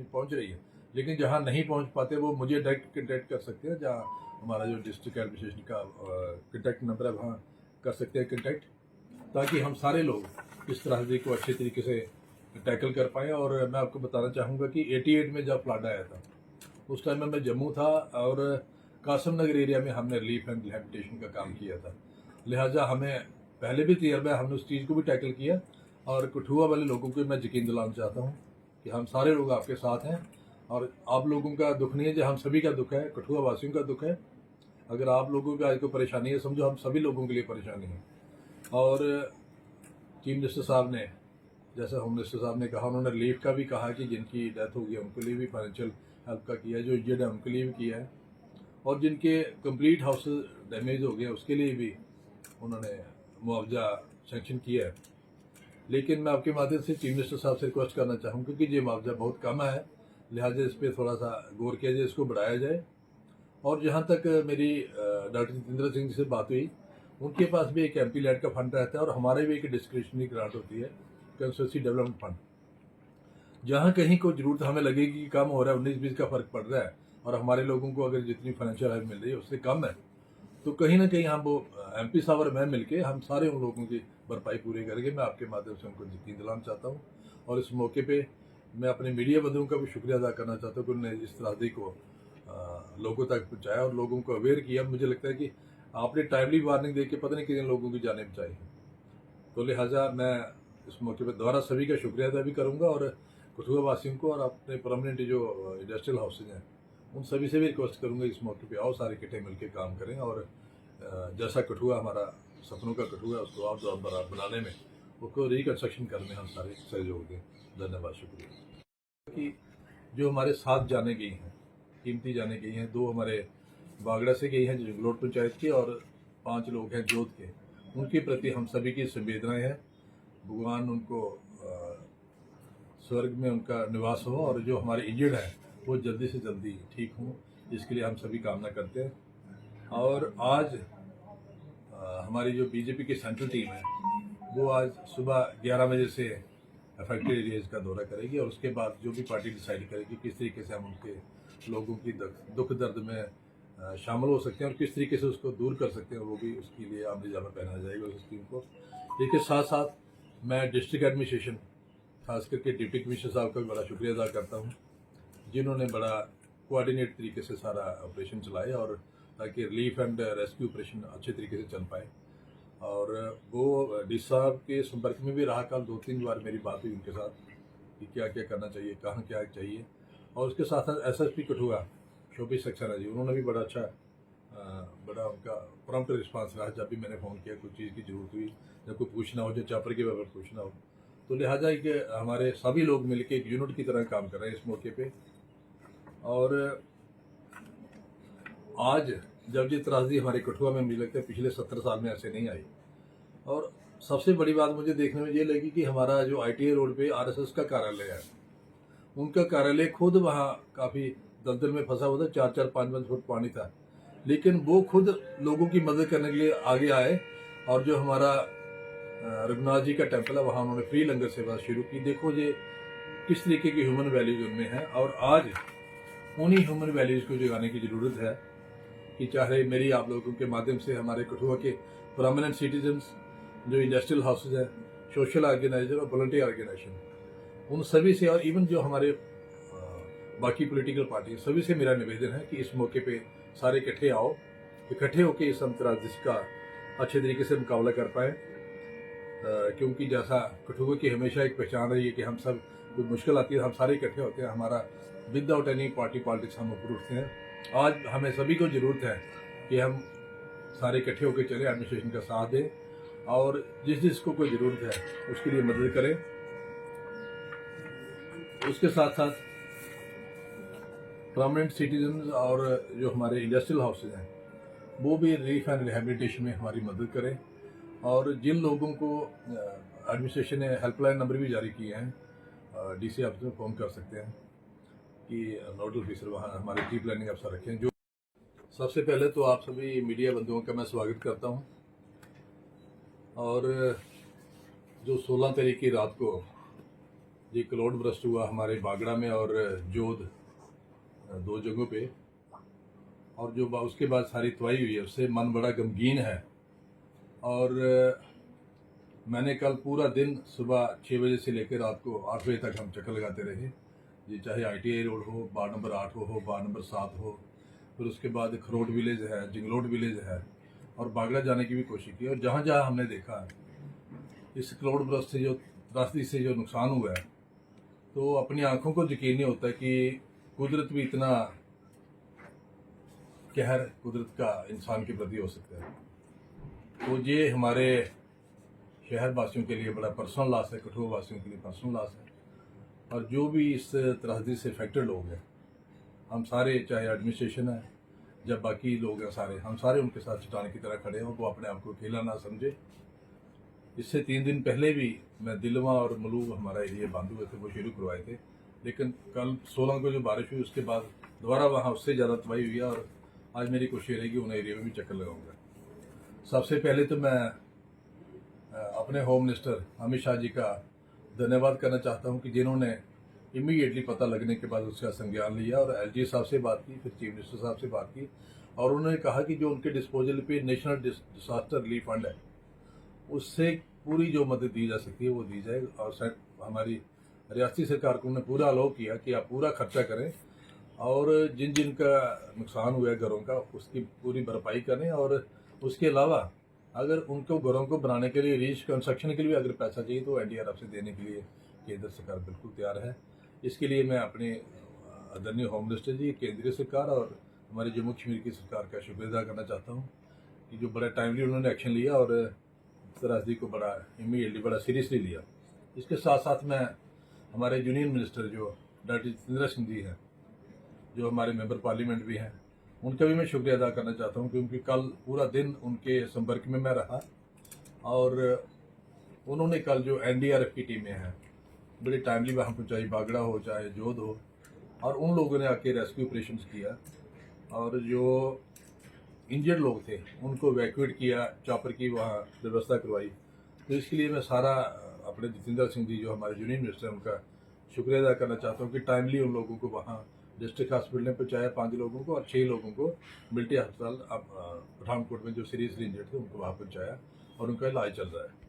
पहुंच रही है, लेकिन जहां नहीं पहुंच पाते वो मुझे डायरेक्ट कंटेक्ट कर सकते हैं। जहां हमारा जो डिस्ट्रिक्ट एडमिनिस्ट्रेशन का कंटेक्ट नंबर है वहाँ कर सकते हैं कंटेक्ट, ताकि हम सारे लोग इस त्रासदी को अच्छे तरीके से टैकल कर पाएँ। और मैं आपको बताना चाहूँगा कि 88 में जब फ्लड आया था उस टाइम में मैं जम्मू था और कासम नगर एरिया में हमने रिलीफ एंड रिहेबिलिटेशन का काम किया था। लिहाजा हमें पहले भी तजर्बा है, हमने उस चीज़ को भी टैकल किया। और कठुआ वाले लोगों को मैं यकीन दिलाना चाहता हूँ कि हम सारे लोग आपके साथ हैं और आप लोगों का दुख नहीं है, जो हम सभी का दुख है, कठुआ वासियों का दुख है। अगर आप लोगों की आज कोई परेशानी है, समझो हम सभी लोगों के लिए परेशानी है। और चीफ मिनिस्टर साहब ने, जैसा होम मिनिस्टर साहब ने कहा, उन्होंने रिलीफ का भी कहा कि जिनकी डेथ हो गई उनके लिए भी फाइनेंशियल हेल्प का किया है, जो इंजर्ड है उनके लिए भी किया है, और जिनके कंप्लीट हाउस डैमेज हो गया उसके लिए भी उन्होंने मुआवजा सेंक्शन किया है। लेकिन मैं आपके माध्यम से चीफ मिनिस्टर साहब से रिक्वेस्ट करना चाहूँगा कि ये मुआवजा बहुत कम है, लिहाजा इस पर थोड़ा सा गौर किया जाए, इसको बढ़ाया जाए। और जहाँ तक मेरी डॉक्टर जितेंद्र सिंह जी से बात हुई, उनके पास भी एक MP लैड का फंड रहता है और हमारे भी एक डिस्क्रिशनरी ग्रांट होती है, कंस्टिट्यूंसी डेवलपमेंट फंड। जहाँ कहीं कोई जरूरत हमें लगेगी कि कम हो रहा है, 19-20 का फर्क पड़ रहा है और हमारे लोगों को अगर जितनी फाइनेंशियल हेल्प मिल रही है उससे कम है, तो कहीं ना कहीं हम वो MP साहब और मैं मिलके हम सारे उन लोगों की भरपाई पूरी करेंगे। मैं आपके माध्यम से उनको यकीन दिलाना चाहता हूँ। और इस मौके पे मैं अपने मीडिया बंधुओं का भी शुक्रिया अदा करना चाहता हूँ कि उन्होंने इस त्रासदी को लोगों तक पहुँचाया और लोगों को अवेयर किया। मुझे लगता है कि आपने टाइमली वार्निंग दे के पता नहीं कितने लोगों की जानें बचाई हैं। तो लिहाजा मैं इस मौके पर दोबारा सभी का शुक्रिया अदा भी करूँगा और कठुआ वासियों को और अपने परमानेंट जो इंडस्ट्रियल हाउसेज हैं उन सभी से भी रिक्वेस्ट करूँगा इस मौके पे आओ, सारे इकट्ठे मिलकर काम करें और जैसा कठुआ हमारा सपनों का कठुआ है उसको आप दोबारा बनाने में, उसको रिकंस्ट्रक्शन करने हम सारे सहयोग दें। धन्यवाद, शुक्रिया। कि जो हमारे 7 जाने गई हैं, कीमती जाने गई हैं, 2 हमारे बागड़ा से गई हैं जो जंगलोट पंचायत के, और 5 लोग हैं जोध के, उनके प्रति हम सभी की संवेदनाएं हैं। भगवान उनको स्वर्ग में उनका निवास हो और जो हमारे इंजर्ड हैं वो जल्दी से जल्दी ठीक हों, इसके लिए हम सभी कामना करते हैं। और आज हमारी जो बीजेपी की सेंट्रल टीम है वो आज सुबह 11 बजे से अफेक्टेड एरियाज का दौरा करेगी और उसके बाद जो भी पार्टी डिसाइड करेगी किस तरीके से हम उनके लोगों की दुख दर्द में शामिल हो सकते हैं और किस तरीके से उसको दूर कर सकते हैं, वो भी उसके लिए आमने जामा पहना जाएगा उस टीम को। इसके साथ साथ मैं डिस्ट्रिक्ट एडमिनिस्ट्रेशन, खास करके डिप्टी कमिश्नर साहब का भी बड़ा शुक्रिया अदा करता हूँ, जिन्होंने बड़ा कोऑर्डिनेट तरीके से सारा ऑपरेशन चलाया और ताकि रिलीफ एंड रेस्क्यू ऑपरेशन अच्छे तरीके से चल पाए। और वो डी साहब के संपर्क में भी रहा, कल 2-3 बार मेरी बात हुई उनके साथ कि क्या क्या करना चाहिए, कहाँ क्या चाहिए। और उसके साथ साथ SSP कठुआ शोभी सक्सेना जी, उन्होंने भी बड़ा अच्छा बड़ा उनका प्रॉम्प्ट रिस्पांस रहा जब भी मैंने फ़ोन किया, कोई चीज़ की ज़रूरत हुई, जब कोई पूछना हो, जो चापर के बारे में पूछना हो। तो लिहाजा कि हमारे सभी लोग मिलकर एक यूनिट की तरह काम कर रहे हैं इस मौके पे। और आज जब ये त्रासदी हमारे कठुआ में मुझे लगता है पिछले 70 साल में ऐसे नहीं आई। और सबसे बड़ी बात मुझे देखने में ये लगी कि हमारा जो ITA रोड पे RSS का कार्यालय है, उनका कार्यालय खुद वहाँ काफ़ी दलदल में फंसा हुआ था, 4-4, 5-5 फुट पानी था, लेकिन वो खुद लोगों की मदद करने के लिए आगे आए। और जो हमारा रघुनाथ जी का टेम्पल है वहाँ उन्होंने फ्री लंगर सेवा शुरू की। देखो ये किस तरीके की ह्यूमन वैल्यूज उनमें है और आज उन्हीं ह्यूमन वैल्यूज को जगाने की ज़रूरत है कि चाहे मेरी आप लोगों के माध्यम से हमारे कठुआ के परमानेंट सिटीजन्स, जो इंडस्ट्रियल हाउसेज हैं, सोशल ऑर्गेनाइजर और वॉलंटियर ऑर्गेनाइजेशन, उन सभी से और इवन जो हमारे बाकी पॉलिटिकल पार्टी, सभी से मेरा निवेदन है कि इस मौके पे सारे इकट्ठे आओ, इकट्ठे होकर इस त्रासदी का अच्छे तरीके से मुकाबला कर पाएँ। क्योंकि जैसा कठुआ की हमेशा एक पहचान रही है कि हम सब कोई मुश्किल आती है हम सारे इकट्ठे होते हैं, हमारा विदाउट एनी पार्टी पॉलिटिक्स हम ऊपर उठते हैं। आज हमें सभी को ज़रूरत है कि हम सारे इकट्ठे होकर चले, एडमिनिस्ट्रेशन का साथ दें और जिस जिसको कोई ज़रूरत है उसके लिए मदद करें। उसके साथ साथ परमानेंट सिटीजन और जो हमारे इंडस्ट्रियल हाउसेज हैं वो भी रिलीफ एंड रिहेबिलिटेशन में हमारी मदद करें। और जिन लोगों को एडमिनिस्ट्रेशन ने हेल्पलाइन नंबर भी जारी किए हैं, DC ऑफिस में फ़ोन कर सकते हैं कि नोडल ऑफिसर वहाँ हमारे चीफ प्लानिंग अफसर रखें। जो सबसे पहले तो आप सभी मीडिया बंधुओं का मैं स्वागत करता हूँ। और जो 16 तारीख की रात को ये क्लाउड बर्स्ट हुआ हमारे बागड़ा में और जोध, दो जगहों पे, और जो उसके बाद सारी तबाही हुई है उससे मन बड़ा गमगीन है। और मैंने कल पूरा दिन सुबह 6 बजे से लेकर रात को 8 बजे तक हम चक्कर लगाते रहे, ये चाहे ITI रोड हो, वार्ड नंबर 8 हो, वार्ड नंबर 7 हो, फिर उसके बाद खरोड विलेज है, जिंगलोड विलेज है, और बागड़ा जाने की भी कोशिश की। और जहाँ जहाँ हमने देखा इस क्लाउड बर्स्ट से जो त्रासदी से जो नुकसान हुआ है, तो अपनी आंखों को यकीन नहीं होता कि कुदरत भी इतना कहर कुदरत का इंसान के प्रति हो सकता है। तो ये हमारे शहर वासियों के लिए बड़ा पर्सनल लॉस है, कठुआ वासियों के लिए पर्सनल लॉस है। और जो भी इस त्रासदी से अफेक्टेड लोग हैं, हम सारे, चाहे एडमिनिस्ट्रेशन है, जब बाकी लोग हैं सारे, हम सारे उनके साथ चट्टान की तरह खड़े हैं, और वो अपने आप को अकेला ना समझे। इससे 3 दिन पहले भी मैं दिलवा और मलूब, हमारा एरिया बंद हुए थे, वो शुरू करवाए थे, लेकिन कल 16 को जो बारिश हुई उसके बाद दोबारा वहाँ उससे ज़्यादा तबाही हुई है। और आज मेरी कोशिश रहेगी उन एरिया में भी चक्कर लगाऊंगा। सबसे पहले तो मैं अपने होम मिनिस्टर अमित शाह जी का धन्यवाद करना चाहता हूँ कि जिन्होंने इमीडिएटली पता लगने के बाद उसका संज्ञान लिया और LG साहब से बात की, फिर चीफ मिनिस्टर साहब से बात की, और उन्होंने कहा कि जो उनके डिस्पोजल पे नेशनल डिसास्टर रिलीफ फंड है उससे पूरी जो मदद दी जा सकती है वो दी जाए। और हमारी रियासती सरकार को उन्होंने पूरा अलाउ किया कि आप पूरा खर्चा करें, और जिन जिन का नुकसान हुआ है घरों का उसकी पूरी भरपाई करें। और उसके अलावा अगर उनको घरों को बनाने के लिए, रिकंस्ट्रक्शन के लिए अगर पैसा चाहिए तो NDRF से देने के लिए केंद्र सरकार बिल्कुल तैयार है। इसके लिए मैं अपने आदरणीय होम मिनिस्टर जी, केंद्रीय सरकार और हमारे जम्मू कश्मीर की सरकार का शुक्रिया अदा करना चाहता हूँ कि जो बड़ा टाइमली उन्होंने एक्शन लिया और त्रासदी को बड़ा इमीडिएटली, बड़ा सीरियसली लिया। इसके साथ साथ मैं हमारे यूनियन मिनिस्टर जो डॉक्टर जितेंद्र सिंह जी हैं, जो हमारे मेंबर पार्लियामेंट भी हैं, उनका भी मैं शुक्रिया अदा करना चाहता हूं, क्योंकि कल पूरा दिन उनके संपर्क में मैं रहा, और उन्होंने कल जो NDRF की टीमें हैं बड़ी टाइमली वहाँ पहुँचाई, बागड़ा हो चाहे जोध हो, और उन लोगों ने आके रेस्क्यू ऑपरेशंस किया, और जो इंजर्ड लोग थे उनको इवैक्यूएट किया, चॉपर की वहाँ व्यवस्था करवाई। तो इसके लिए मैं सारा अपने जितेंद्र सिंह जी जो हमारे यूनियन मिनिस्टर हैं उनका शुक्रिया अदा करना चाहता हूँ कि टाइमली उन लोगों को वहाँ डिस्ट्रिक्ट हॉस्पिटल में पहुँचाया, 5 लोगों को, और 6 लोगों को मिलिट्री अस्पताल पठानकोट में जो सीरियसली इंजर्ड थे उनको वहाँ पहुँचाया और उनका इलाज चल रहा है।